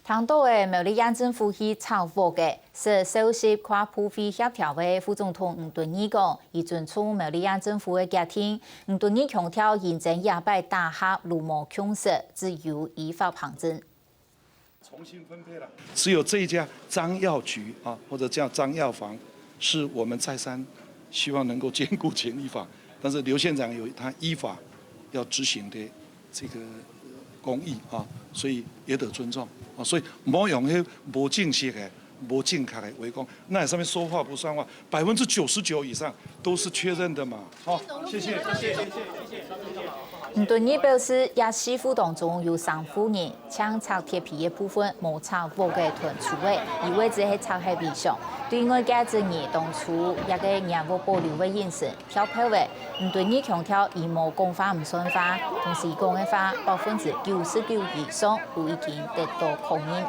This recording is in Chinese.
唐岛的苗栗县政府去炒货嘅，是首席跨部会协调会副总统吴敦义讲，已尊重苗栗县政府的决定。吴敦义强调，认真也摆打下鲁莽强势，只有依法行政。重新分配了，只有这一家张药局啊，或者叫张药房，是我们再三希望能够兼顾权益法，但是刘县长有他依法要执行的这个公益啊，所以也得尊重啊，所以莫用迄无正式的、无正确的围攻，那上面说话不算话，99%以上都是确认的嘛。好，谢谢。吴敦义表示，也四户当中有3户人抢拆铁皮的部分无拆货嘅囤储位，意味着係拆係未上。對外界質疑當初一個業務保留嘅形式跳票嘅，吳敦義強調，以無公法唔算法，同時講嘅話，99%以上都已經得到確認。